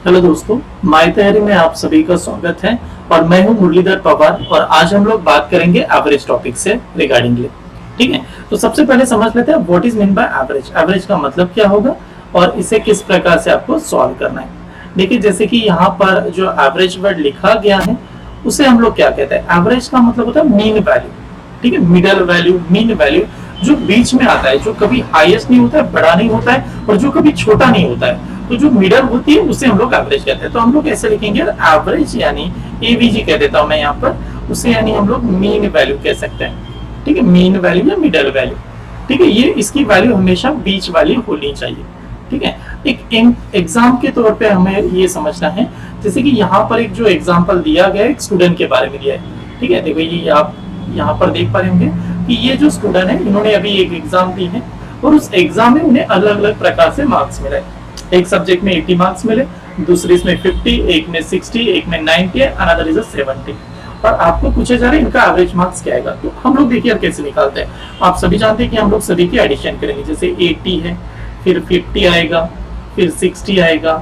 Hello दोस्तों, my तैयारी में आप सभी का स्वागत है। और मैं हूं मुरलीधर पवार और आज हम लोग बात करेंगे एवरेज टॉपिक से रिगार्डिंगली। ठीक है, तो सबसे पहले समझ लेते हैं what is mean by average. Average का मतलब क्या होगा और इसे किस प्रकार से आपको सॉल्व करना है। देखिए, जैसे कि यहाँ पर जो एवरेज वर्ड लिखा गया है उसे हम लोग क्या कहते हैं। एवरेज का मतलब होता है मीन वैल्यू। ठीक है, मिडल वैल्यू, मीन वैल्यू, जो बीच में आता है, जो कभी हाईएस्ट नहीं होता है, बड़ा नहीं होता है और जो कभी छोटा नहीं होता है। तो जो मिडल होती है उसे हम लोग एवरेज कहते हैं। तो हम लोग ऐसे लिखेंगे एवरेज, यानी एवीजी कह देता हूं मैं यहाँ पर, उसे यानी हम लोग मीन वैल्यू कह सकते हैं। ठीक है, मीन वैल्यू या मिडल वैल्यू। ठीक है, ये इसकी वैल्यू हमेशा बीच वाली होनी चाहिए। ठीक है, एक एग्जाम के तौर पे हमें ये समझना है, जैसे कि यहाँ पर एक जो एग्जाम्पल दिया गया है एक स्टूडेंट के बारे में दिया है। ठीक है, देखो ये आप यहाँ पर देख पा रहे होंगे कि ये जो स्टूडेंट है इन्होंने अभी एक एग्जाम दी है और उस एग्जाम में उन्हें अलग अलग प्रकार से मार्क्स मिले। एक सब्जेक्ट में 80 मार्क्स मिले, दूसरे इसमें 50, एक में 60, एक में 90, अनदर इज 70। और आपको पूछे जा रहे हैं इनका एवरेज मार्क्स क्या आएगा। तो हम लोग देखिए कैसे निकालते हैं। आप सभी जानते हैं कि हम लोग सभी की एडिशन करेंगे। जैसे 80 है, फिर 50 आएगा, फिर 60 आएगा,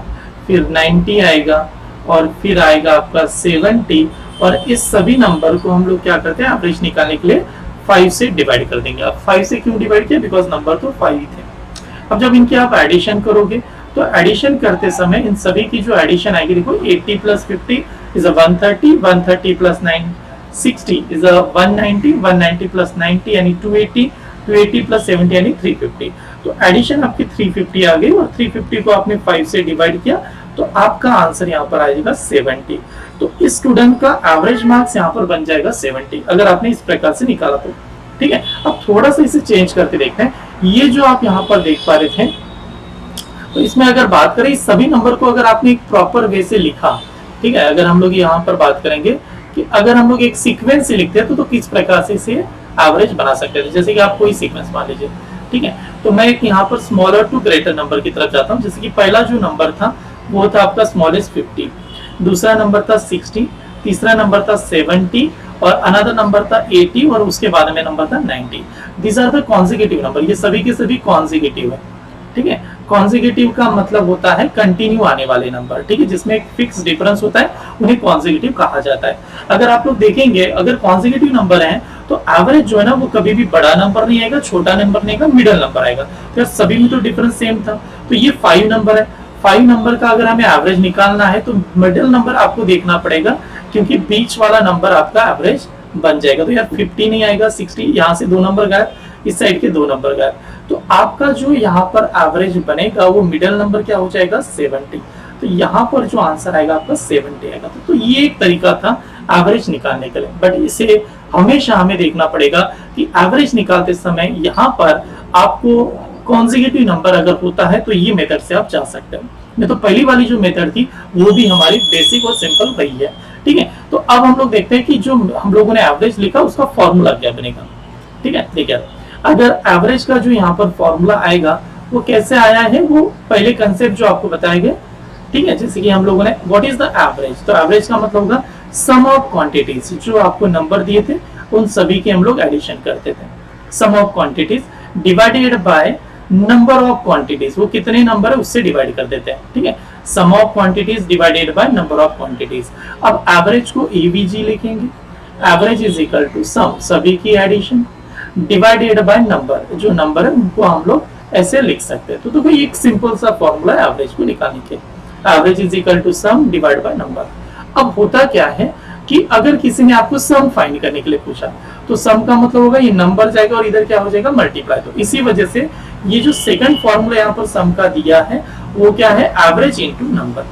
फिर 90 आएगा और फिर आएगा आपका 70। और इस सभी नंबर को हम लोग क्या करते हैं, एवरेज निकालने के लिए 5 से डिवाइड कर देंगे। अब 5 से क्यों डिवाइड किया, बिकॉज नंबर तो 5 ही थे। अब जब इनकी आप एडिशन करोगे तो एडिशन करते समय इन सभी की जो एडिशन आएगी, देखो 80 plus 50 is 130, 130 plus 9 60 is 190, 190 plus 90 यानी 280, 280 प्लस 70 यानी 350। तो एडिशन आपकी 350 आ गई और 350 को आपने 5 से डिवाइड किया तो आपका आंसर यहाँ पर आ जाएगा 70। तो इस स्टूडेंट का एवरेज मार्क्स यहाँ पर बन जाएगा 70, अगर आपने इस प्रकार से निकाला तो। ठीक है, अब थोड़ा सा इसे चेंज करके देखते हैं। ये जो आप यहाँ पर देख पा रहे थे, तो इसमें अगर बात करें इस सभी नंबर को अगर आपने एक प्रॉपर वे से लिखा, ठीक है, अगर हम लोग यहाँ पर बात करेंगे कि अगर हम लोग एक सीक्वेंस से लिखते हैं तो किस प्रकार से इसे एवरेज बना सकते हैं। जैसे कि आप कोई सीक्वेंस मान लीजिए। ठीक है, तो मैं एक यहाँ पर स्मॉलर टू ग्रेटर नंबर की तरफ जाता हूँ। जैसे कि पहला जो नंबर था वो था आपका स्मॉलेस्ट 50, दूसरा नंबर था 60, तीसरा नंबर था 70 और अनदर नंबर था 80 और उसके बाद में नंबर था 90। These are the consecutive number, ये सभी के सभी कॉन्जिक्यूटिव है। ठीक है, कॉन्जिक्यूटिव का मतलब होता है कंटिन्यू आने वाले नंबर। ठीक है, जिसमें एक फिक्स डिफरेंस होता है उन्हें कॉन्जिक्यूटिव कहा जाता है। अगर आप लोग देखेंगे अगर कॉन्जिक्यूटिव नंबर है तो एवरेज जो है ना वो कभी भी बड़ा नंबर नहीं आएगा, छोटा नंबर नहीं आएगा, मिडिल नंबर आएगा। तो सभी में तो डिफरेंस सेम था। तो ये 5 नंबर है, 5 नंबर का अगर हमें एवरेज निकालना है तो मिडिल नंबर आपको देखना पड़ेगा, क्योंकि बीच वाला नंबर आपका एवरेज बन जाएगा। तो यार 50 नहीं आएगा, 60, यहाँ से 2 नंबर गायब, इस साइड के 2 नंबर गायब। तो आपका जो यहाँ पर एवरेज बनेगा वो मिडिल नंबर क्या हो जाएगा, 70। तो यहाँ पर जो आंसर आएगा आपका 70 आएगा। तो ये एक तरीका था एवरेज निकालने के लिए, बट इसे हमेशा हमें देखना पड़ेगा कि एवरेज निकालते समय यहाँ पर आपको कॉन्जिक्यूटिव नंबर अगर होता है तो ये मेथड से आप जा सकते हो। नहीं तो पहली वाली जो मेथड थी वो भी हमारी बेसिक और सिंपल वही है। ठीक है, तो अब हम लोग देखते हैं कि जो हम लोगों ने एवरेज लिखा उसका फॉर्मूला क्या बनेगा। ठीक है, देखिए अगर एवरेज का जो यहाँ पर फॉर्मूला आएगा वो कैसे आया है, वो पहले कंसेप्ट जो आपको बताया गया। ठीक है, जैसे कि हम लोगों ने व्हाट इज द एवरेज, तो एवरेज का मतलब होगा सम ऑफ क्वांटिटीज, जो आपको नंबर दिए थे उन सभी के हम लोग एडिशन करते थे। Sum of quantities divided by number of quantities, वो कितने नंबर है उससे डिवाइड कर देते हैं। ठीक है, sum of quantities divided by number of quantities. अब एवरेज को एवीजी लिखेंगे, average is equal to sum, सभी की एडिशन, डिवाइडेड बाय नंबर, जो नंबर है उनको हम लोग ऐसे लिख सकते हैं। तो देखो एक सिंपल सा फॉर्मूला है एवरेज को निकालने के, average is equal to sum divide by number. अब होता क्या है कि अगर किसी ने आपको सम फाइंड करने के लिए पूछा तो सम का मतलब होगा ये नंबर जाएगा और इधर क्या हो जाएगा, मल्टीप्लाई। तो इसी वजह से ये जो सेकंड फॉर्मूला यहाँ पर सम का दिया है वो क्या है, एवरेज इनटू नंबर।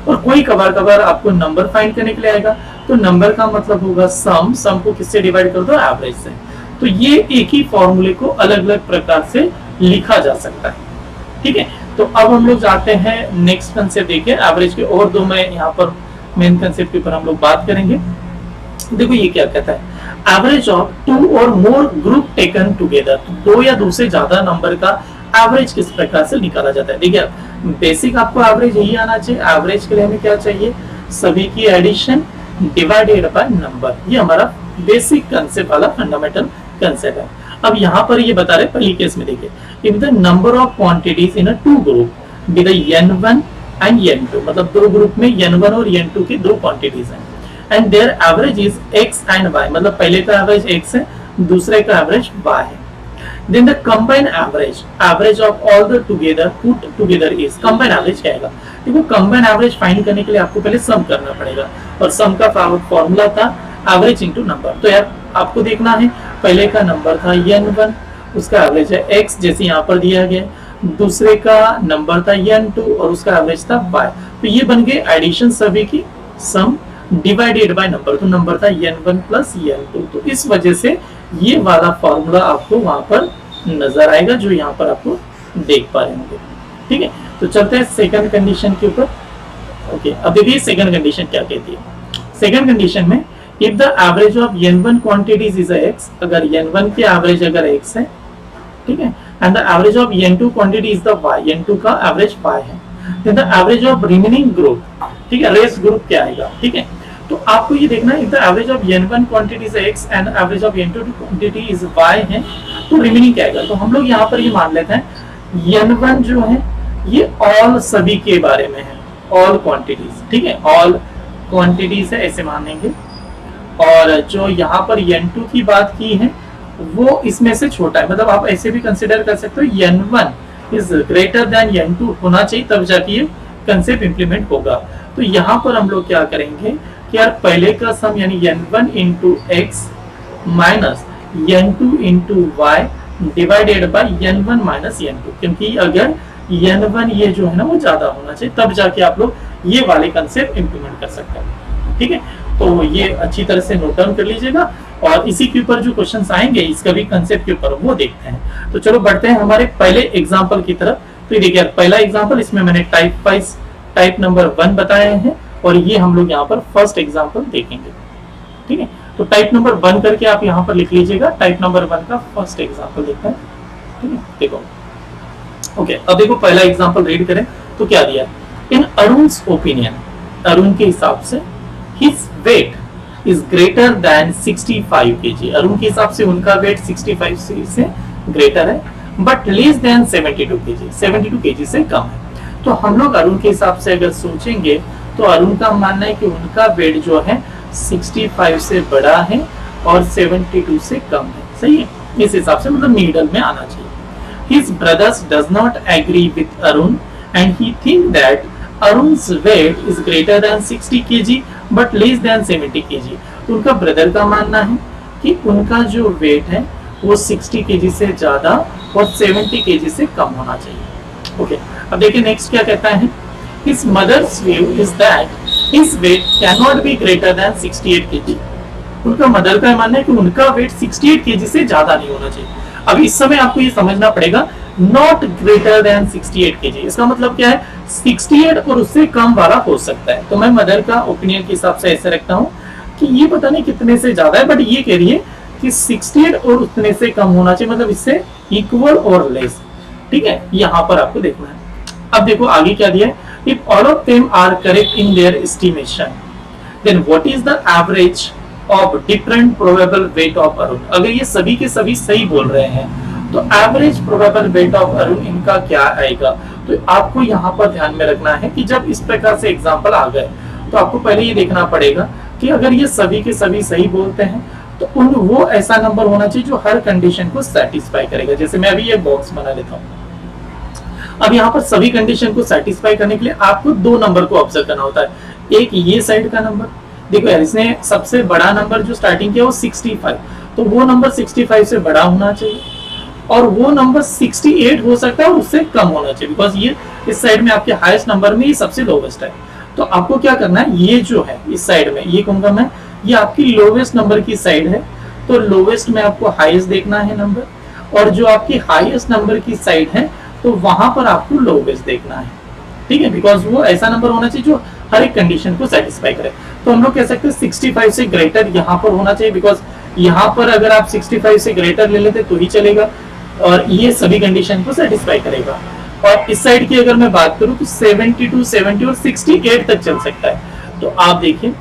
और कोई कबार आपको नंबर फाइंड करने के लिए आएगा तो नंबर का मतलब होगा सम, सम को किससे डिवाइड कर दो, एवरेज से। तो ये एक ही फॉर्मूले को अलग अलग प्रकार से लिखा जा सकता है। ठीक है, तो अब हम लोग जाते हैं नेक्स्ट कंसेप्ट देखिए एवरेज के, और दो मैं यहाँ पर मेन कंसेप्ट के ऊपर हम लोग बात करेंगे। देखो ये क्या कहता है, एवरेज ऑफ 2 और मोर ग्रुप टेकन टुगेदर, दो या दो से ज्यादा नंबर का एवरेज किस प्रकार से निकाला जाता है। देखिए बेसिक आपको एवरेज यही आना चाहिए। एवरेज के लिए हमें क्या चाहिए, सभी की एडिशन डिवाइडेड बाय नंबर, ये हमारा बेसिक कंसेप्ट वाला फंडामेंटल कंसेप्ट है। अब यहाँ पर ये बता रहे पहली केस में देखिए, if the number of quantities in a two group be the n1 and n2, मतलब दो ग्रुप में n1 और n2 की दो क्वांटिटीज हैं, and there average is x and y, मतलब पहले का एवरेज x है, दूसरे का एवरेज y है. Then the combined average of all the together put together is, combined average क्या आएगा? देखो combined average फाइंड करने के लिए आपको पहले सम करना पड़ेगा, और सम का फॉर्मूला था एवरेज इनटू नंबर. तो यार आपको देखना है, पहले का नंबर था n1, उसका एवरेज है x जैसे यहाँ पर दिया गया, दूसरे का नंबर था n2 और उसका एवरेज था y. तो ये बन गए एडिशन सभी की, सम डिवाइडेड बाय नंबर, तो नंबर था n1 प्लस n2. तो इस वजह से ये वाला फॉर्मूला आपको वहां पर नजर आएगा जो यहाँ पर आपको देख पा रहे होंगे. ठीक है, तो चलते हैं सेकंड कंडीशन के ऊपर. ओके, अब देखिए सेकंड कंडीशन क्या कहती है. सेकंड कंडीशन में if the average of n1 quantities is x, अगर n1 के एवरेज अगर x है, ठीक है, and the average of n2 quantity is the y, n2 का एवरेज y है, then the average of remaining group, ठीक है, रेस्ट ग्रुप क्या आएगा. ठीक है, तो आपको ये देखना है if the average of n1 quantity is x and average of n2 quantity is y है, तो रिमेनिंग क्या आएगा. तो हम लोग यहाँ पर ये मान लेते हैं n1 जो है ये ऑल सभी के बारे में है, ऑल क्वांटिटीज. ठीक है, ऑल क्वांटिटीज है ऐसे मानेंगे, और जो यहाँ पर n2 की बात की है वो इसमें से छोटा है, मतलब आप ऐसे भी कंसिडर कर सकते हो n1 is greater than n2 होना चाहिए, तब जाके ये कंसेप्ट इंप्लीमेंट होगा. तो यहाँ पर हम लोग क्या करेंगे कि यार पहले का सम यानी n1 into x minus n2 into y divided by n1 minus n2, क्योंकि अगर n1 ये जो है ना वो ज्यादा होना चाहिए, तब जाके आप लोग ये वाले कंसेप्ट इंप्लीमेंट कर सकते हैं. ठीक है, तो ये अच्छी तरह से नोट डाउन कर लीजिएगा, और इसी के ऊपर जो क्वेश्चंस आएंगे इसका भी कंसेप्ट के ऊपर वो देखते हैं. तो चलो बढ़ते हैं हमारे पहले एग्जांपल की तरफ. तो ये देखिए पहला एग्जांपल, इसमें मैंने टाइप नंबर 1 बताए हैं, और ये हम लोग यहाँ पर फर्स्ट एग्जांपल देखेंगे. ठीक है, तो टाइप नंबर 1 करके आप यहाँ पर लिख लीजिएगा, टाइप नंबर 1 का फर्स्ट एग्जांपल देखते हैं. ठीक है, देखो. ओके, अब देखो पहला एग्जांपल रीड करें तो क्या दिया. इन अरुण's ओपिनियन, अरुण के हिसाब से his weight is greater than 65 kg, Arun के हिसाब से उनका वेट 65 से ग्रेटर है, but less than 72 kg, 72 kg से कम है. तो हम लोग अरुण के हिसाब से अगर सोचेंगे तो अरुण का मानना है कि उनका वेट जो है 65 से बड़ा है और 72 से कम है. सही है, इस हिसाब से मतलब मिडल में आना चाहिए. His brothers does not agree with Arun and he think that Arun's weight is greater than 60 kg but less than 70 kg. उनका ब्रदर का मानना है कि उनका जो वेट है वो 60 kg से ज्यादा और 70 kg से कम होना चाहिए. ओके, अब देखिए नेक्स्ट क्या कहता है. His mother's view is that his weight cannot be greater than 68 kg. उनका मदर का मानना है कि उनका वेट 68 kg से ज्यादा नहीं होना चाहिए. अब इस समय आपको ये समझना पड़ेगा, नॉट ग्रेटर देन 68 kg, इसका मतलब क्या है 68 और उससे कम वाला हो सकता है. तो मैं मदर का ओपिनियन के हिसाब से ऐसे रखता हूँ कि ये पता नहीं कितने से ज्यादा है, बट ये कह रही है कि 68 और उतने से कम होना चाहिए, मतलब इससे इक्वल और लेस. ठीक है, यहाँ पर आपको देखना है. अब देखो आगे क्या दिया है. If all of them are correct in their estimation then what is the average of different probable weight of Arun. अगर ये सभी के सभी सही बोल रहे हैं तो average probable weight of Arun इनका क्या आएगा. तो आपको यहाँ पर ध्यान में रखना है कि जब इस प्रकार से एग्जांपल आ गए तो आपको पहले ये देखना पड़ेगा कि अगर ये सभी के सभी सही बोलते हैं तो उन वो ऐसा नंबर होना चाहिए जो हर कंडीशन को सेटिस्फाई करेगा. जैसे मैं अभी ये बॉक्स बना लेता हूँ. अब यहाँ पर सभी कंडीशन को सेटिस्फाई करने के लिए आपको दो नंबर को ऑब्जर्व करना होता है. एक ये साइड का नंबर, देखो यार इसने सबसे बड़ा नंबर जो स्टार्टिंग किया वो 65, तो वो नंबर 65 से बड़ा होना चाहिए, और वो नंबर 68 हो सकता है और उससे कम होना चाहिए, बिकॉज ये इस साइड में आपके हाईएस्ट नंबर में ये सबसे लोवेस्ट है. तो आपको क्या करना है, ये जो है इस साइड में ये कहूंगा मैं, ये आपकी लोवेस्ट नंबर की साइड है, तो लोवेस्ट में आपको हाईएस्ट देखना है नंबर, और जो आपकी हाईएस्ट नंबर की साइड है तो वहां पर आपको लोवेस्ट देखना है. ठीक है, बिकॉज वो ऐसा नंबर होना चाहिए जो हर एक कंडीशन को सेटिस्फाई करे. तो हम लोग कह सकते हैं 65 से ग्रेटर यहाँ पर होना चाहिए, बिकॉज यहाँ पर अगर आप 65 से ग्रेटर ले लेते तो ही चलेगा, और ये सभी कंडीशन को सेटिस्फाई करेगा. और इस साइड की अगर मैं बात करूं तो 72, 70 और 68 तक चल सकता है. तो आप देखिए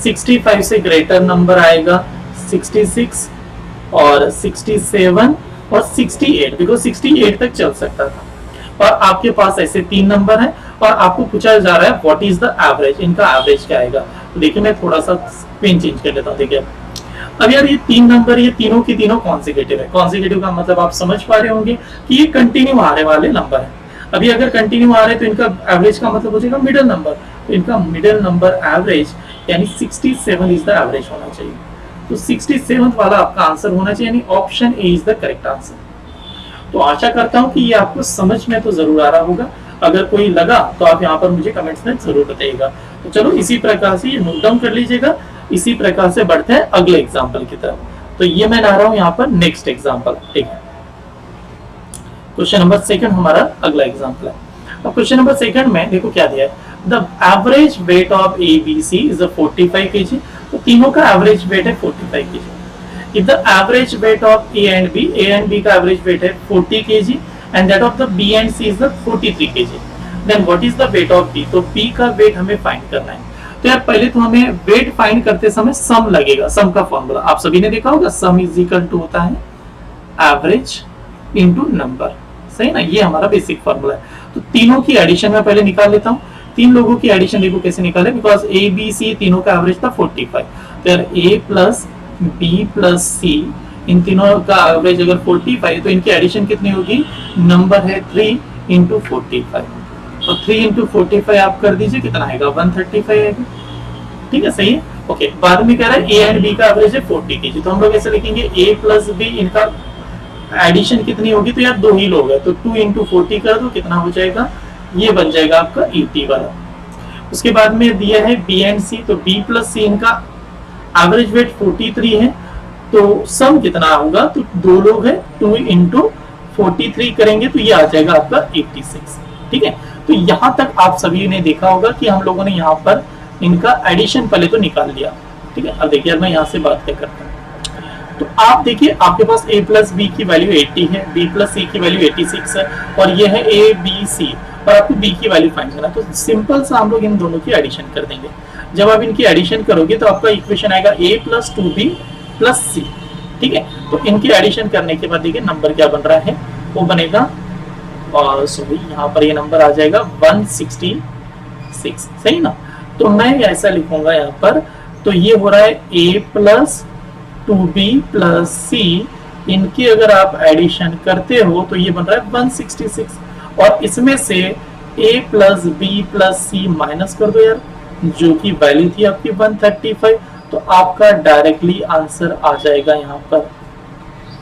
65 से ग्रेटर नंबर आएगा 66 और 67 और 68, बिकॉज 68 तक चल सकता था. और आपके पास ऐसे तीन नंबर हैं, और आपको पूछा जा रहा है व्हाट इज द एवरेज, इनका एवरेज क्या आएगा। तो देखिए मैं थोड़ा सा पेन चेंज कर लेता हूँ। देखिए अब यार ये 3 नंबर, ये तीनों की तीनों कॉन्सिक्यूटिव है। कॉन्सिक्यूटिव का मतलब आप समझ पा रहे होंगे कि ये कंटिन्यू आने वाले नंबर है। अभी अगर कंटिन्यू आ रहे तो इनका एवरेज का मतलब हो जाएगा मिडिल नंबर, तो इनका मिडिल नंबर एवरेज यानी 67 इज द एवरेज होना चाहिए। तो 67 वाला आपका आंसर होना चाहिए, यानी option A is the correct answer. तो आशा करता हूं कि ये आपको समझ में तो जरूर आ रहा होगा। अगर कोई लगा तो आप यहाँ पर मुझे कमेंट्स में जरूर बताइएगा। तो चलो इसी प्रकार से ये नोट डाउन कर लीजिएगा। इसी प्रकार से बढ़ते हैं अगले एग्जाम्पल की तरफ। तो ये मैं ला रहा हूं यहाँ पर नेक्स्ट एग्जाम्पल, ठीक है। क्वेश्चन नंबर 2 हमारा अगला एग्जाम्पल है। अब क्वेश्चन नंबर 2 में देखो क्या दिया है, the average weight of A B C is 45 kg। तो तीनों का एवरेज वेट है 45 kg। If the average weight of A and B का एवरेज वेट है 40 kg and that of the B and C is the 43 kg, then what is the weight of B? तो B का wait हमें find करना है। तो यार पहले तो हमें वेट फाइंड करते समय सम लगेगा। सम का फॉर्मूला आप सभी ने देखा होगा, सम इज इक्वल टू होता है एवरेज इनटू नंबर, सही ना। ये हमारा बेसिक फॉर्मूला है। तो तीनों की एडिशन में पहले निकाल लेता हूँ। तीन लोगों की एडिशन देखो कैसे निकाले, बिकॉज ए बी सी तीनों का एवरेज था 45। तो यार ए प्लस बी प्लस सी, इन तीनों का एवरेज अगर 45 तो इनकी एडिशन कितनी होगी, नंबर है 3 इंटू 45। तो 3 इंटू 45 आप कर दीजिए, कितना आएगा 135 आएगा, ठीक है, सही है। ओके, बाद में कह रहा है ए एंड बी का एवरेज है 40 kg। तो हम लोग ऐसे लिखेंगे ए प्लस बी, इनका एडिशन कितनी होगी, तो यार 2 ही लोग है, तो 2 इंटू 40 कर दो, कितना हो जाएगा, ये बन जाएगा आपका 80 वाला। उसके बाद में दिया है बी एंड सी, तो बी प्लस सी इनका एवरेज वेट 43 है, तो सम कितना होगा, तो 2 लोग है, 2 इंटू 43 करेंगे तो ये आ जाएगा आपका 86, ठीक है। तो यहां तक आप सभी ने देखा होगा कि हम लोगों ने यहाँ पर इनका एडिशन पहले तो निकाल लिया, ठीक है। अब देखिए मैं यहाँ से बात क्या करता हूँ, तो आप देखिए आपके पास a प्लस बी की वैल्यू 80 है, b प्लस सी की वैल्यू 86 है, और ये है a b c, और आपको b की वैल्यू फाइंड करना है। तो सिंपल सा हम लोग इन दोनों की एडिशन कर देंगे। जब आप इनकी एडिशन करोगे तो आपका इक्वेशन आएगा a प्लस 2b प्लस सी, ठीक है। तो इनकी एडिशन करने के बाद देखिए नंबर क्या बन रहा है, वो बनेगा, और सॉरी यहाँ पर ये नंबर आ जाएगा 166, सही ना। तो मैं ऐसा लिखूंगा यहाँ पर, तो ये हो रहा है a प्लस 2b प्लस सी, इनकी अगर आप एडिशन करते हो तो ये बन रहा है 166, और इसमें से a plus B plus C minus कर दो यार, जो कि वैल्यू थी आपकी 135, तो आपका डायरेक्टली आंसर आ जाएगा यहाँ पर,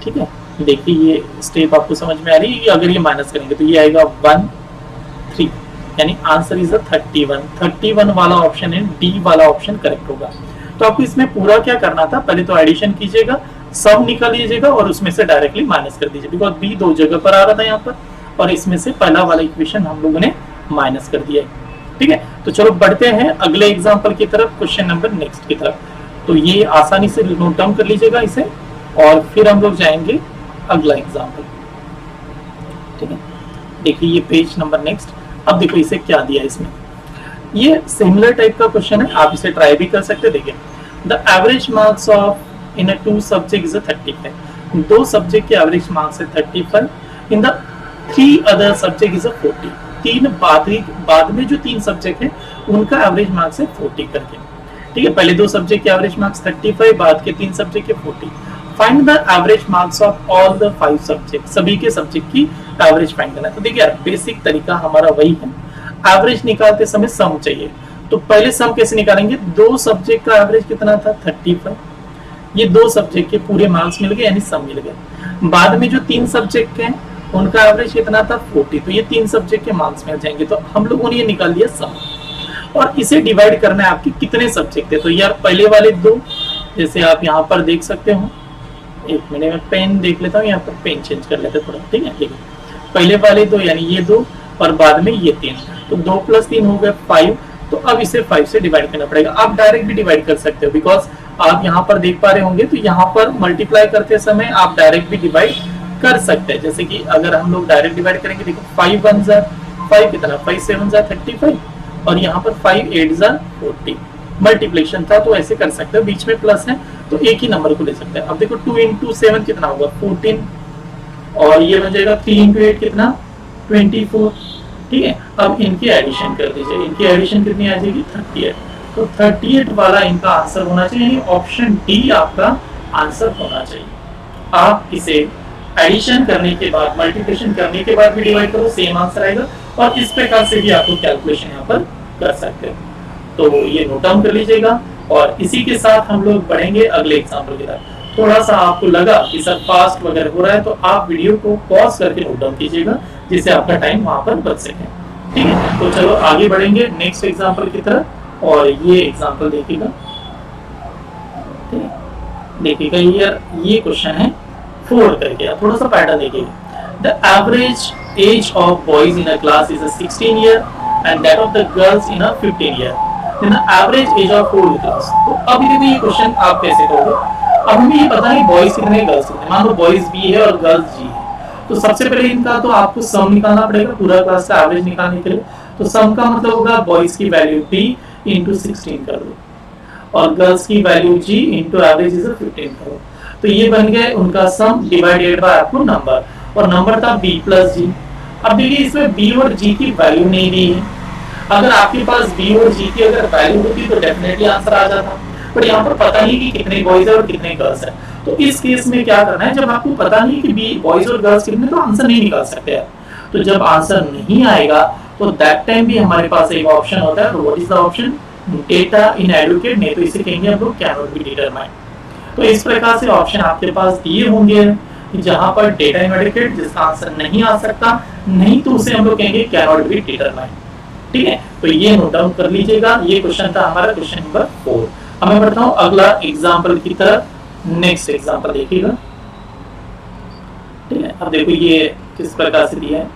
ठीक है। देखिए ये स्टेप आपको समझ में आ रही है, अगर ये माइनस करेंगे तो ये आएगा 13, यानी आंसर इज 31 वाला ऑप्शन है, डी वाला ऑप्शन करेक्ट होगा। तो आपको इसमें पूरा क्या करना था, पहले तो एडिशन कीजिएगा, सब निकाल लीजिएगा और उसमें से डायरेक्टली माइनस कर दीजिए, बिकॉज बी 2 जगह पर आ रहा था यहाँ पर, और इसमें से पहला वाला इक्वेशन हम लोगों ने माइनस कर दिया है, ठीक है। तो चलो बढ़ते हैं अगले एग्जाम्पल की तरफ, क्वेश्चन नंबर नेक्स्ट की तरफ। तो ये आसानी से नोट डाउन कर लीजिएगा इसे, और फिर हम लोग जाएंगे अगला एग्जाम्पल, ठीक है। देखिए ये पेज नंबर नेक्स्ट। अब देखो इसे क्या दिया इसमें, ये सिमिलर टाइप का क्वेश्चन है, आप इसे ट्राई भी कर सकते हैं। देखिए the average marks of in 2 subject is 35, 2 subject के एवरेज मार्क्स है 35, in the 3 other subject is 40, 3 बाद में जो 3 सब्जेक्ट है उनका एवरेज मार्क्स है 40 करके, ठीक है। पहले 2 सब्जेक्ट के एवरेज मार्क्स 35, बाद के 3 सब्जेक्ट के 40। Find the average marks of all the 5 subject, सभी के सब्जेक्ट की एवरेज फाइंड करना है। तो देखिए यार बेसिक तरीका हमारा वही है, एवरेज निकालते समय सम चाहिए। तो पहले सम कैसे निकालेंगे, 2 सब्जेक्ट का एवरेज कितना था 35, ये 2 सब्जेक्ट के पूरे मार्क्स मिल गए यानी सम मिल गए। बाद में जो 3 सब्जेक्ट हैं उनका एवरेज कितना था 40, तो ये 3 सब्जेक्ट के मार्क्स मिल जाएंगे। तो हम लोगों ने ये निकाल दिया सम, और इसे डिवाइड करना है आपके कितने सब्जेक्ट थे। तो यार पहले वाले 2, जैसे आप यहाँ पर देख सकते हो, एक मिनट में पेन देख लेता हूँ, यहाँ पर पेन चेंज कर लेते थोड़ा, ठीक है। देखिए पहले वाले 2 यानी ये 2, और बाद में ये 3, तो 2 + 3 हो गए 5। तो अब इसे 5 से डिवाइड करना पड़ेगा। आप डायरेक्ट भी डिवाइड कर सकते हो, बिकॉज आप यहाँ पर देख पा रहे होंगे, तो यहाँ पर मल्टीप्लाई करते समय आप डायरेक्ट भी डिवाइड कर सकते हैं। जैसे कि अगर हम लोग डायरेक्ट डिवाइड करेंगे, देखो 5 1 ज़ा 5 कितना, 5 7 ज़ा 35, और यहाँ पर 5 8 ज़ा 40, मल्टीप्लिकेशन था तो ऐसे कर सकते हो, बीच में प्लस है तो एक ही नंबर को ले सकते हैं। अब देखो 2 × 7 कितना होगा 14, और ये बन जाएगा 3 × 8 कितना 24, ठीक है, अब इनकी एडिशन कर दीजिए, इनकी एडिशन कितनी आ जाएगी 38, तो 38 वाला इनका आंसर होना चाहिए, यानी ऑप्शन डी आपका आंसर होना चाहिए। आप इसे एडिशन करने के बाद, मल्टीप्लिकेशन करने के बाद भी डिवाइड करो, सेम आंसर आएगा, और इस प्रकार से भी आपको कैलकुलेशन यहाँ पर कर सकते हैं। तो ये नोट डाउन कर लीजिएगा, और इसी के साथ हम लोग बढ़ेंगे अगले एग्जाम्पल की तरफ। थोड़ा सा आपको लगा कि सर फास्ट वगैरह हो रहा है, तो आप वीडियो को पॉज करके नोट डाउन कीजिएगा, जिससे आपका टाइम वहां पर बच सके। ठीक है, तो चलो आगे बढ़ेंगे नेक्स्ट एग्जाम्पल की तरफ, और ये एग्जाम्पल देखिएगा। ठीक है, देखिएगा ये क्वेश्चन है 4 करके, थोड़ा सा पैटर्न देखिएगा। The average age of boys in a class is 16 year and that of the girls in 15 year, then average age of whole class. तो अभी देखो ये क्वेश्चन आप कैसे करोगे। अब हमें ये पता है बॉयज कितने गर्ल्स कितने, मान लो बॉयज बी है और गर्ल्स जी है, तो सबसे पहले इनका तो आपको सम निकालना पड़ेगा पूरा क्लास का एवरेज निकालने के लिए। तो सम का मतलब होगा बॉयज की वैल्यू b इंटू 16 कर दो, और गर्ल्स की value g into average is 15 करो, तो ये बन गए उनका सम डिवाइडेड बाय आपको नंबर, और नंबर था b प्लस g। अब देखिए इसमें b और g की वैल्यू नहीं दी है, अगर आपके पास b और g की अगर वैल्यू होती तो डेफिनेटली आंसर आ जाता, पर यहाँ पर पता नहीं कि कितने बॉयज है और कितने गर्ल्स है। तो इस केस में क्या करना है, जब आपको पता नहीं कि बॉयज और गर्ल्स कितने, तो आंसर नहीं निकाल सकते हैं। तो जब आंसर नहीं आएगा तो दैट टाइम भी हमारे पास एक ऑप्शन होता है, what is the option, data inadequate, नहीं तो इसे कहेंगे हम लोग कैन नॉट बी डिटरमाइंड। तो इस प्रकार से ऑप्शन आपके पास दिए होंगे जहां पर डेटा इनएडुकेट, जिसका आंसर नहीं आ सकता, नहीं तो उसे हम लोग कहेंगे कैन नॉट बी डिटरमाइंड। ठीक है, तो ये नोट डाउन कर लीजिएगा। ये क्वेश्चन था हमारा क्वेश्चन नंबर 4। अब मैं बढ़ता हूं अगला एग्जाम्पल की तरफ। नेक्स्ट एग्जाम्पल देखिएगा। ठीक है, अब देखो ये किस प्रकार से दिया है।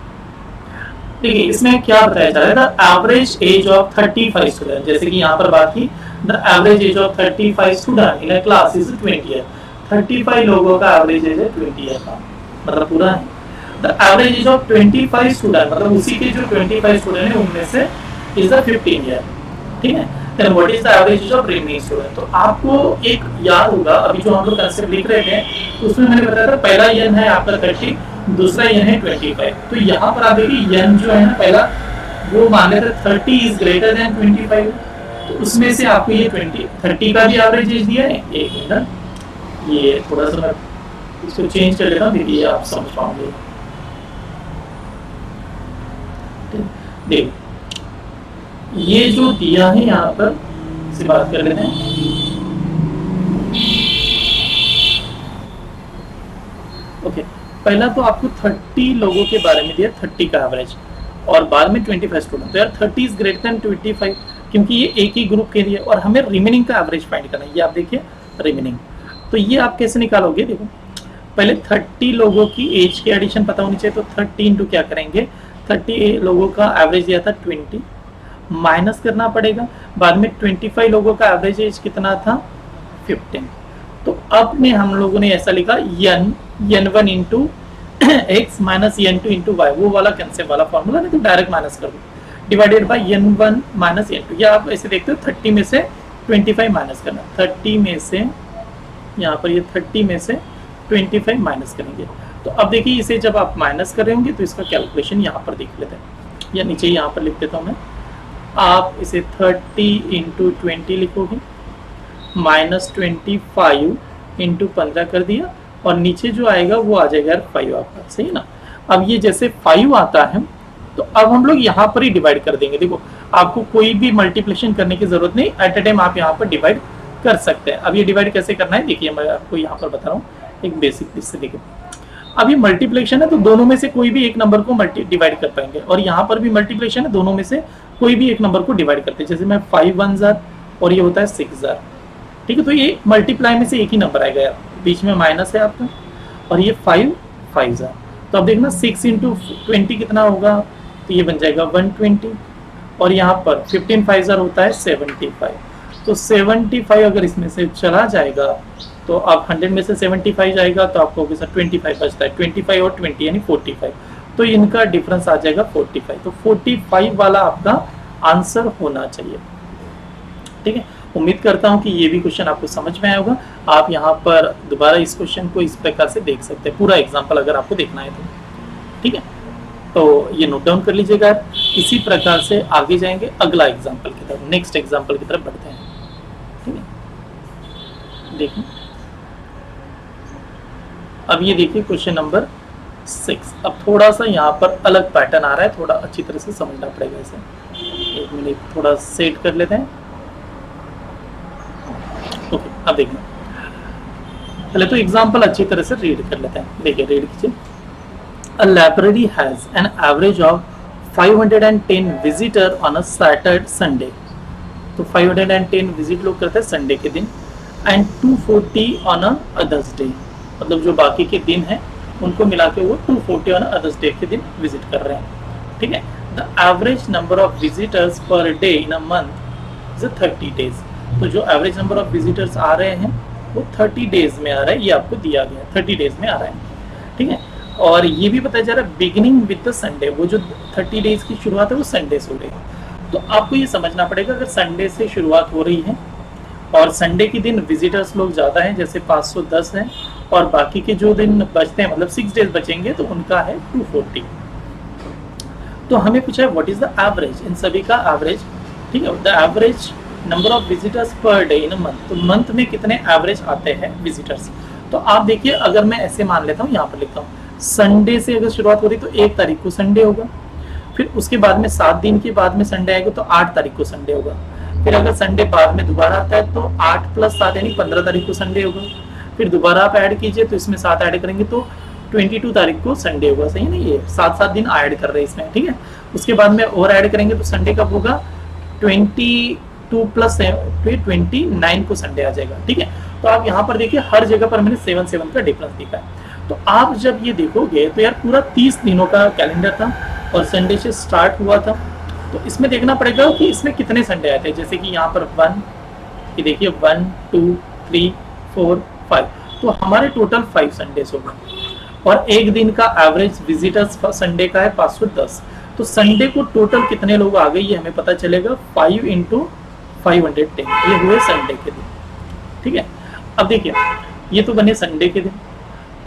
देखिए इसमें क्या बताया जा रहा है, the average age of 35 student, जैसे कि यहाँ पर बात की, the average age of 35 student in a class is 20 year. 35 लोगों का एवरेज एज है 20 ईयर का, मतलब पूरा है। The average age of 25 student, मतलब उसी के जो 25 स्टूडेंट है उनमें से इज द 15 ईयर। ठीक है, then what is the average age of remaining student। तो आपको एक याद होगा, अभी जो हम लोग कंसेप्ट लिख रहे थे तो उसमें मैंने बताया था पहला n है आपका 30, दूसरा n है 25। तो यहाँ पर आप देखिए n जो है ना पहला, वो मान लेते 30 इज ग्रेटर देन 25, तो उसमें से आपको ये 30 का भी एवरेज एज दिया है। एक मिनट, ये थोड़ा सा मैं इसको चेंज कर लेता हूँ, देखिए आप समझ पाओगे। देखो ये जो दिया है यहाँ पर, से बात कर लेते हैं। ओके, पहला तो आपको 30 लोगों के बारे में दिया, 30 का एवरेज, और बाद में 25 स्टूडेंट। तो यार 30 इज ग्रेटर देन 25, क्योंकि ये एक ही ग्रुप के लिए, और हमें रिमेनिंग का एवरेज फाइंड करना है। ये आप देखिए रिमेनिंग, तो ये आप कैसे निकालोगे। देखो पहले 30 लोगों की एज की एडिशन पता होनी चाहिए, तो 30 इंटू क्या करेंगे, 30 लोगों का एवरेज दिया था 20, माइनस करना पड़ेगा, बाद में 25 लोगों का एवरेज एज कितना था 15। तो अब में हम लोगों ने ऐसा लिखा n1 into x minus n2 into y, वो वाला कंसेप्ट वाला फॉर्मूला, नहीं तो डायरेक्ट माइनस कर दो, divided by n1 minus n2। या आप ऐसे देखते हो 30 में से 25 माइनस करना, 30 में से यहाँ पर ये 30 में से 25 माइनस करेंगे। तो अब देखिए इसे जब आप माइनस कर रहे होंगे तो इसका कैलकुलेशन यहाँ पर देख लेते हैं, या नीचे यहाँ पर लिख देता हूँ मैं। आप इसे 30 इंटू 20 लिखोगे, माइनस 25 इंटू 15 कर दिया, और नीचे जो आएगा वो आ जाएगा 5 आपका, सही ना। अब ये जैसे 5 आता है तो अब हम लोग यहाँ पर ही डिवाइड कर देंगे। देखो आपको कोई भी मल्टीप्लिकेशन करने की जरूरत नहीं, एट ए टाइम आप यहाँ पर डिवाइड कर सकते हैं। अब ये डिवाइड कैसे करना है देखिए, मैं आपको यहाँ पर बता रहा हूँ एक बेसिक चीज से। देखिए अब ये मल्टीप्लिकेशन है तो दोनों में से कोई भी एक नंबर को डिवाइड कर पाएंगे, और यहाँ पर भी मल्टीप्लिकेशन है, दोनों में से कोई भी एक नंबर को डिवाइड करते हैं। जैसे मैं 5 1 जार और ये होता है 6 जार, ठीक है, तो ये मल्टीप्लाई में से एक ही नंबर आएगा यार, बीच में माइनस है आपका, और ये 5 5 जार। तो अब देखना 6 इंटू 20 कितना होगा, तो ये बन जाएगा 120, और यहाँ पर 15 5 जार होता है 75। तो 75 अगर इसमें से चला जाएगा तो आप 100 में से 75 जाएगा तो आपको 25 बचता है, 25 और 20 यानी 45, तो इनका डिफरेंस आ जाएगा 45। तो 45 वाला आपका आंसर होना चाहिए। ठीक है, उम्मीद करता हूं कि ये भी क्वेश्चन आपको समझ में आया होगा। आप यहाँ पर दोबारा इस क्वेश्चन को इस प्रकार से देख सकते हैं, पूरा एग्जाम्पल अगर आपको देखना है तो। ठीक है, तो ये नोट डाउन कर लीजिएगा। इसी प्रकार से आगे जाएंगे अगला एग्जाम्पल की तरफ, नेक्स्ट एग्जाम्पल की तरफ बढ़ते हैं। ठीक है, देखिए अब ये देखिए क्वेश्चन नंबर 6। अब थोड़ा सा यहाँ पर अलग पैटर्न आ रहा है, थोड़ा अच्छी तरह से समझना पड़ेगा इसे। एक मिनट थोड़ा सेट कर लेते हैं। ओके, अब देखिए पहले तो एग्जाम्पल अच्छी तरह से रीड कर लेते हैं। देखिए रीड कीजिए। A library has an average of 510 visitor on a Saturday Sunday। तो 510 विजिट लोग करते हैं संडे के दिन, and 240 on a others day, मतलब जो बाकी के दिन हैं उनको मिला के वो 240 ऑन अदर्स डे के दिन विजिट कर रहे हैं। ठीक है, the average number of visitors per day in a month is 30 days. तो जो एवरेज नंबर ऑफ विजिटर्स आ रहे हैं वो 30 डेज में आ रहा है, ये आपको दिया गया है 30 डेज में आ रहा है। ठीक है, और ये भी बताया जा रहा है बिगिनिंग विद द संडे, वो जो 30 डेज की शुरुआत है वो संडे से हो रही है। तो आपको ये समझना पड़ेगा अगर संडे से शुरुआत हो रही है और संडे के दिन विजिटर्स लोग ज़्यादा हैं, जैसे 510 हैं, और बाकी के जो दिन बचते हैं मतलब 6 डेज बचेंगे तो उनका है 240। तो हमें पूछा है व्हाट इज द एवरेज, इन सभी का एवरेज। ठीक है, the average number of visitors per day in a month, तो मंथ में कितने एवरेज आते हैं विजिटर्स। तो आप देखिए अगर मैं ऐसे मान लेता हूँ, यहाँ पर लिखता हूँ संडे से अगर शुरुआत हो रही तो 1 तारीख को संडे होगा, फिर उसके बाद में 7 दिन के बाद में संडे आएगा तो 8 तारीख को संडे होगा, फिर अगर संडे बाद में दोबारा आता है तो 8 + 7 यानी 15 तारीख को संडे होगा, फिर दोबारा आप ऐड कीजिए तो इसमें 7 ऐड करेंगे तो 22 तारीख को संडे होगा। सही नहीं, ये 7-7 दिन ऐड कर रहे हैं इसमें। ठीक है, उसके बाद में और ऐड करेंगे तो संडे कब होगा, 22 + 29 को संडे आ जाएगा। ठीक है, तो आप यहाँ पर देखिए हर जगह पर मैंने 7-7 का डिफरेंस दिखा है। तो आप जब ये देखोगे तो यार पूरा 30 दिनों का कैलेंडर था और संडे से स्टार्ट हुआ था, तो इसमें देखना पड़ेगा कि इसमें कितने संडे आए थे। जैसे कि यहाँ पर 1, ये देखिए 1 2 3 4 5, तो हमारे टोटल 5 संडेज हो गए, और एक दिन का एवरेज विजिटर्स संडे का है 510। तो संडे को टोटल कितने लोग आ गए ये हमें पता चलेगा, 5 × 510 ये हुए संडे के दिन। ठीक है, अब देखिए ये तो बने संडे के दिन।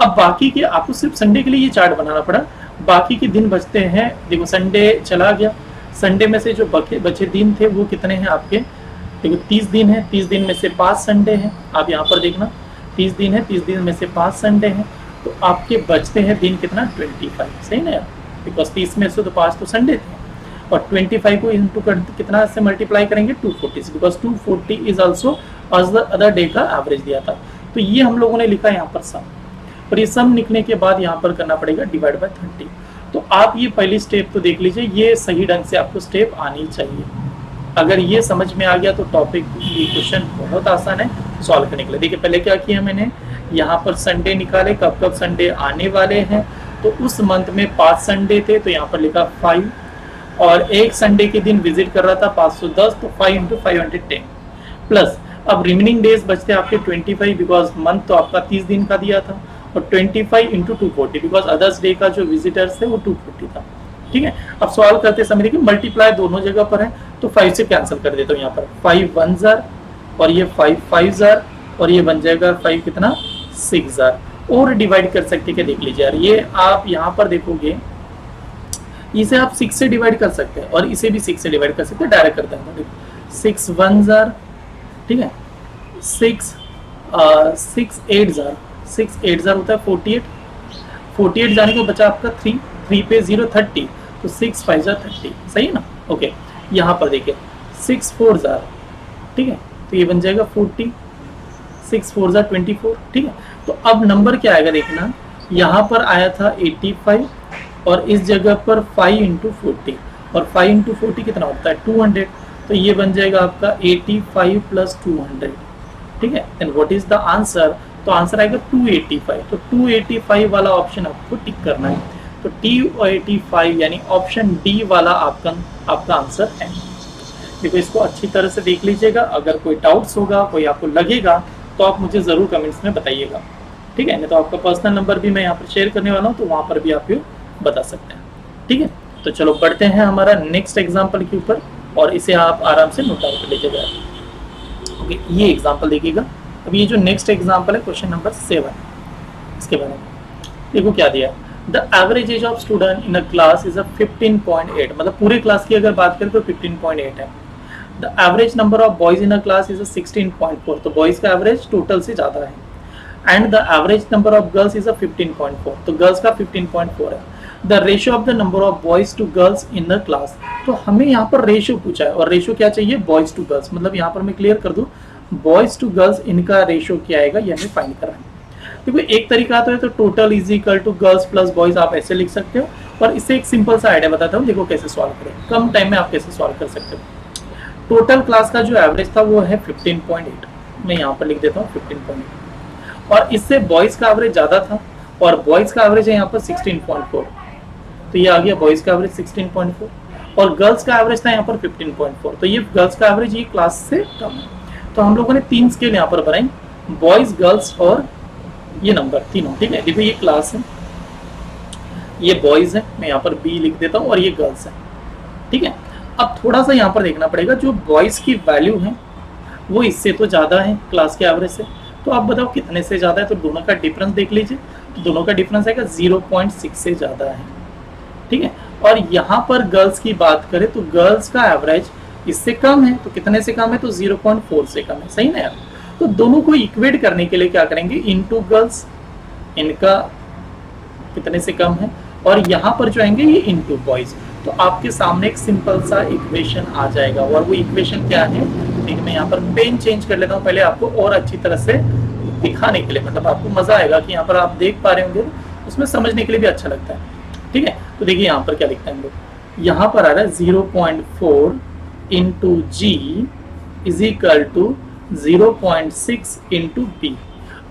अब बाकी के आपको सिर्फ संडे के लिए ये चार्ट बनाना पड़ा, बाकी के दिन बचते हैं। देखो संडे चला गया, संडे में से जो बचे दिन थे वो कितने हैं आपके, देखो 30 दिन है, 30 दिन में से 5 संडे हैं। आप यहाँ पर देखना 30 दिन है, 30 दिन में से 5 संडे हैं, तो आपके बचते हैं दिन कितना, 25। सही ना यार, बिकॉज 30 में से तो 5 तो संडे थे, और 25 को इंटू कर कितना से मल्टीप्लाई करेंगे 240 से, बिकॉज 240 इज ऑल्सो आज द अदर डे का एवरेज दिया था। तो ये हम लोगों ने लिखा यहाँ पर सम, और ये सम लिखने के बाद यहाँ पर करना पड़ेगा डिवाइड बाय 30। तो आप ये पहली स्टेप तो देख लीजिए, ये सही ढंग से आपको स्टेप आनी चाहिए। अगर ये समझ में आ गया तो टॉपिक ये क्वेश्चन बहुत आसान है सॉल्व करने के लिए। देखिए पहले क्या किया मैंने, यहाँ पर संडे निकाले, कब कब संडे आने वाले हैं, तो उस मंथ में 5 संडे थे तो यहाँ पर लिखा 5, और एक संडे के दिन विजिट कर रहा था 510, तो 5 × 510 प्लस अब रिमेनिंग डेज बचते आपके 25, बिकॉज मंथ तो आपका 30 दिन का दिया था, और 25 × 240 बिकॉज अदर्स डे का जो विजिटर्स थे वो 240 था। ठीक है, अब सवाल करते समय देखिए मल्टीप्लाई दोनों जगह पर है, तो 5 से कैंसिल कर देता हूँ। यहाँ पर 5 1 और ये 5 5 और ये बन जाएगा 5 कितना 6 और डिवाइड कर सकते क्या, देख लीजिए यार, ये आप यहाँ पर देखोगे इसे आप 6 से डिवाइड कर सकते हैं और इसे भी 6 से डिवाइड कर सकते हैं, डायरेक्ट करते हैं 6 1 ठीक है, 6 8 होता है 48 जाने को बचा आपका 3 पे 0 30, तो 6 5 30, सही है ना। ओके, यहाँ पर देखिए 6 4 ठीक है, तो ये बन जाएगा 40, 6 4 24। ठीक है, तो अब नंबर क्या आएगा देखना, यहाँ पर आया था 85 और इस जगह पर 5 × 40, और 5 × 40 कितना होता है 200, तो ये बन जाएगा आपका 85 + 200। ठीक है, and what is the answer, तो आंसर आएगा 285। तो 285 वाला ऑप्शन आपको टिक करना है, तो 285 यानी ऑप्शन डी वाला आपका आंसर है। देखो इसको अच्छी तरह से देख लीजिएगा, अगर कोई डाउट्स होगा, कोई आपको लगेगा तो आप मुझे ज़रूर कमेंट्स में बताइएगा। ठीक है, नहीं तो आपका पर्सनल नंबर भी मैं यहाँ पर शेयर करने वाला हूँ, तो वहाँ पर भी आप ये बता सकते हैं। ठीक है, तो चलो बढ़ते हैं हमारा नेक्स्ट एग्जाम्पल के ऊपर, और इसे आप आराम से नोट आउट कर लीजिएगा। ओके, ये एग्जाम्पल देखिएगा। अब ये जो नेक्स्ट एग्जाम्पल है क्वेश्चन नंबर 7, इसके बारे में देखो क्या दिया, the average age of student in a class is 15.8, मतलब पूरे क्लास की अगर बात करें तो 15.8 है। The average number of boys in a class is 16.4, तो बॉयज का एवरेज टोटल से ज्यादा है। And the average number of girls is 15.4, तो गर्ल्स का 15.4 है। The ratio of the number of boys to girls in the class, तो हमें यहाँ पर रेशियो पूछा है, और रेशियो क्या चाहिए, बॉयज टू गर्ल्स, मतलब यहाँ पर मैं क्लियर कर दूं, बॉयज टू गर्ल्स इनका रेशियो क्या आएगा ये हमें फाइंड करना है। देखो एक तरीका तो है, तो total is equal to girls plus boys, आप ऐसे लिख सकते हो। और इससे एक सिंपल सा आइडिया बताता हूँ, देखो कैसे सॉल्व करें, कम टाइम में आप कैसे सॉल्व कर सकते हो। टोटल क्लास का जो एवरेज था वो है 15.8, मैं यहाँ पर लिख देता हूँ 15.8, और इससे बॉयज का एवरेज ज्यादा था, और बॉयज का एवरेज है यहाँ पर 16.4, तो ये आ गया बॉयज का एवरेज 16.4, और गर्ल्स का एवरेज था यहाँ पर 15.4, तो ये गर्ल्स का एवरेज ये क्लास से कम है। तो हम लोगों ने 3 स्केल यहाँ पर बनाई, बॉयज, गर्ल्स और ये नंबर तीनों, ठीक है। देखो ये क्लास है, ये बॉयज है, मैं यहाँ पर बी लिख देता हूँ, और ये गर्ल्स है, ठीक है। अब थोड़ा सा यहाँ पर देखना पड़ेगा, जो बॉयज की वैल्यू है वो इससे तो ज्यादा है क्लास के एवरेज से, तो आप बताओ कितने से ज्यादा है, तो दोनों का डिफरेंस देख लीजिए, तो दोनों का डिफरेंस है 0.6 से ज्यादा है, ठीक है। और यहाँ पर गर्ल्स की बात करें तो गर्ल्स का एवरेज इससे कम है, तो कितने से कम है, तो 0.4 से कम है, सही ना यार। तो दोनों को इक्वेट करने के लिए क्या करेंगे, इनटू गर्ल्स, इनका कितने से कम है, और यहाँ पर जो आएंगे ये इनटू बॉयज, तो आपके सामने एक सिंपल सा इक्वेशन आ जाएगा। और वो इक्वेशन क्या है, देखिए मैं यहाँ पर पेन चेंज कर लेता हूँ पहले आपको और अच्छी तरह से दिखाने के लिए, मतलब आपको मजा आएगा कि यहाँ पर आप देख पा रहे होंगे, उसमें समझने के लिए भी अच्छा लगता है, ठीक है। तो देखिए यहाँ पर क्या लिखते हैं हम लोग, यहाँ पर आ रहा है 0.4 into G is equal to 0.6 into B.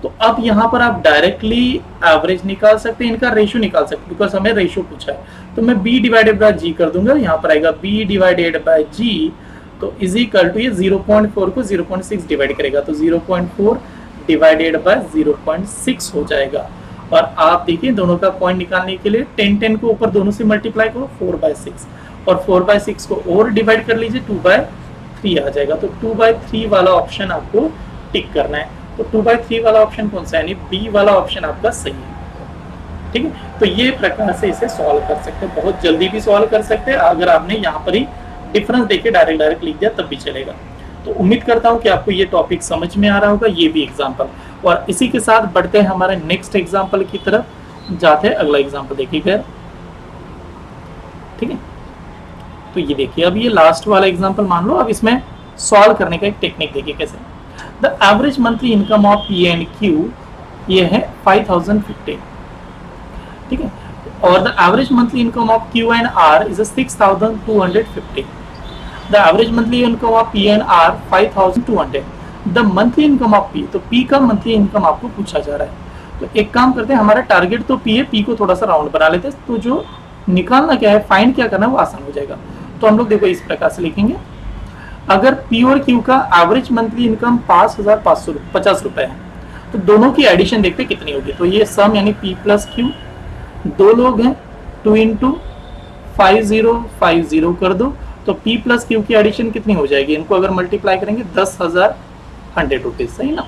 तो अब यहाँ पर आप डायरेक्टली एवरेज निकाल सकते हैं, इनका रेशियो निकाल सकते हैं, बिकॉज हमें रेशियो पूछा है, तो मैं b डिवाइडेड बाय g कर दूंगा, यहाँ पर आएगा b डिवाइडेड बाय g, तो इज इक्वल टू ये 0.4 को 0.6 डिवाइड करेगा, तो 0.4 डिवाइडेड बाय 0.6 हो जाएगा। और आप देखिए दोनों का पॉइंट निकालने के लिए 10 को ऊपर दोनों से मल्टीप्लाई करो 4/6, और 4/6 को और डिवाइड कर लीजिए 2/3 आ जाएगा, तो 2/3 वाला ऑप्शन आपको टिक करना है। तो 2/3 वाला ऑप्शन कौन सा है, यानी बी वाला ऑप्शन आपका सही है, ठीक है। तो ये प्रकार से इसे सॉल्व कर सकते हैं, बहुत जल्दी भी सॉल्व कर सकते हैं, अगर आपने यहाँ पर ही डिफरेंस देके डायरेक्ट लिख दिया तब भी चलेगा। तो उम्मीद करता हूँ कि आपको ये टॉपिक समझ में आ रहा होगा, ये भी एग्जाम्पल। और इसी के साथ बढ़ते हैं हमारे नेक्स्ट एग्जाम्पल की तरफ, जाते हैं अगला एग्जाम्पल देखिएगा, ठीक है। तो ये देखिए अब ये लास्ट वाला एग्जाम्पल मान लो, अब इसमें सॉल्व करने का एक टेक्निक देखिए कैसे। The average monthly income of P and Q ये है 5015, ठीक है, और the average monthly income of Q and R is 6250। The average monthly income of P and R 5200। The monthly income of P, तो P का monthly income आपको पूछा जा रहा है। तो एक काम करते हैं, हमारा टारगेट तो पी है, पी को थोड़ा सा राउंड बना लेते हैं, तो जो निकालना क्या है, फाइंड क्या करना है वो आसान हो जाएगा। तो हम लोग देखो इस प्रकार से लिखेंगे, अगर पी और क्यू का एवरेज मंथली इनकम 5550 रुपए है, तो दोनों की एडिशन देखते कितनी होगी। तो ये सम यानी पी प्लस क्यू, दो लोग हैं 2 इंटू 5050 कर दो, तो पी प्लस क्यू की एडिशन कितनी हो जाएगी, इनको अगर मल्टीप्लाई करेंगे 10,100 रुपीज, सही ना,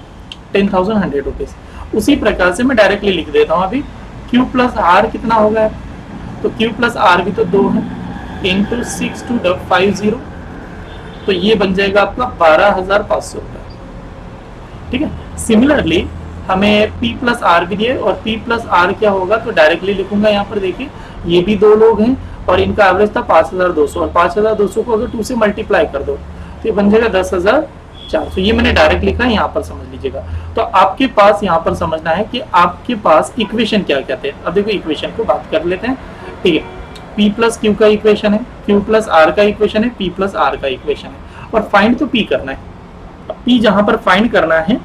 10,100 रुपीज। उसी प्रकार से मैं डायरेक्टली लिख देता हूँ अभी, क्यू प्लस आर कितना होगा, तो क्यू प्लस आर भी तो 2 है, इंटू 6250, तो ये बन जाएगा आपका 12,500 रुपए, ठीक है। सिमिलरली हमें P प्लस आर भी दिए, और P प्लस आर क्या होगा, तो डायरेक्टली लिखूंगा यहाँ पर देखिए, ये भी दो लोग हैं और इनका एवरेज था 5200, और 5200 को अगर 2 से मल्टीप्लाई कर दो तो ये बन जाएगा 10,400। ये मैंने डायरेक्ट लिखा है, यहाँ पर समझ लीजिएगा। तो आपके पास यहाँ पर समझना है कि आपके पास इक्वेशन क्या कहते हैं। अब देखो इक्वेशन को बात कर लेते हैं, ठीक है। P प्लस क्यू का इक्वेशन है, Q प्लस आर का इक्वेशन है, P प्लस आर का इक्वेशन है, और फाइंड तो P करना है। P जहां पर फाइंड करना है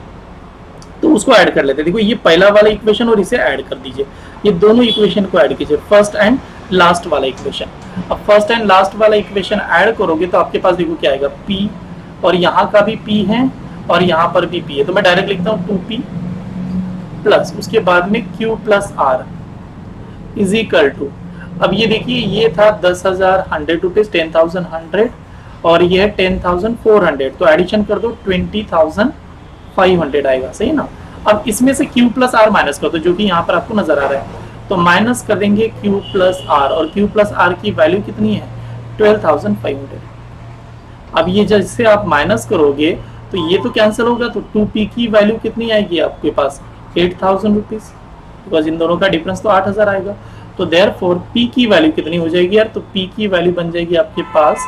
तो उसको ऐड कर लेते हैं। देखो ये पहला वाला इक्वेशन और इसे ऐड कर दीजिए, ये दोनों इक्वेशन को ऐड कीजिए, फर्स्ट एंड लास्ट वाला इक्वेशन। अब फर्स्ट एंड लास्ट वाला इक्वेशन ऐड करोगे तो आपके पास देखो क्या आएगा, P, और यहाँ का भी P है और यहाँ पर भी P है, तो मैं डायरेक्ट लिखता हूँ 2P प्लस उसके बाद में Q plus R is equal to, अब ये देखिए ये था 10,100 रुपीज, 10,100, और ये है 10,400, तो एडिशन कर दो 20,500 आएगा, सही ना। अब इसमें से Q प्लस आर माइनस कर दो, जो कि यहाँ पर आपको नजर आ रहा है, तो माइनस कर देंगे Q प्लस R, और Q प्लस R की वैल्यू कितनी है 12,500। अब ये जैसे आप माइनस करोगे तो ये तो कैंसिल होगा, तो 2P की वैल्यू कितनी आएगी आपके पास 8,000 रुपीज, बिकॉज इन दोनों का डिफरेंस तो 8,000 आएगा। तो देयरफॉर P की वैल्यू कितनी हो जाएगी यार, तो P की वैल्यू बन जाएगी आपके पास,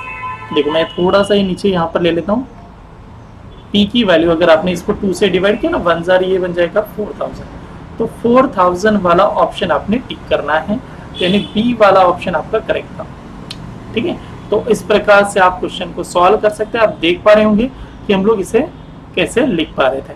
देखो मैं थोड़ा सा ही नीचे यहाँ पर ले लेता हूँ। P की वैल्यू अगर आपने इसको 2 से डिवाइड किया ना 1000, ये बन जाएगा 4000। तो 4000 वाला ऑप्शन आपने टिक करना है, यानी बी वाला ऑप्शन आपका करेक्ट था। ठीक है, तो इस प्रकार से आप क्वेश्चन को सॉल्व कर सकते हैं। आप देख पा रहे होंगे कि हम लोग इसे कैसे लिख पा रहे थे।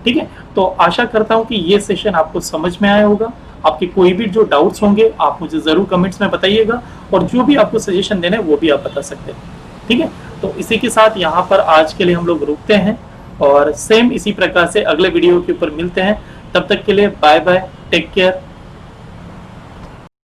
ठीक है, तो आशा करता हूं कि ये सेशन आपको समझ में आया होगा। आपके कोई भी जो डाउट्स होंगे आप मुझे जरूर कमेंट्स में बताइएगा, और जो भी आपको सजेशन देना है वो भी आप बता सकते हैं। ठीक है, तो इसी के साथ यहाँ पर आज के लिए हम लोग रुकते हैं, और सेम इसी प्रकार से अगले वीडियो के ऊपर मिलते हैं। तब तक के लिए बाय बाय, टेक केयर।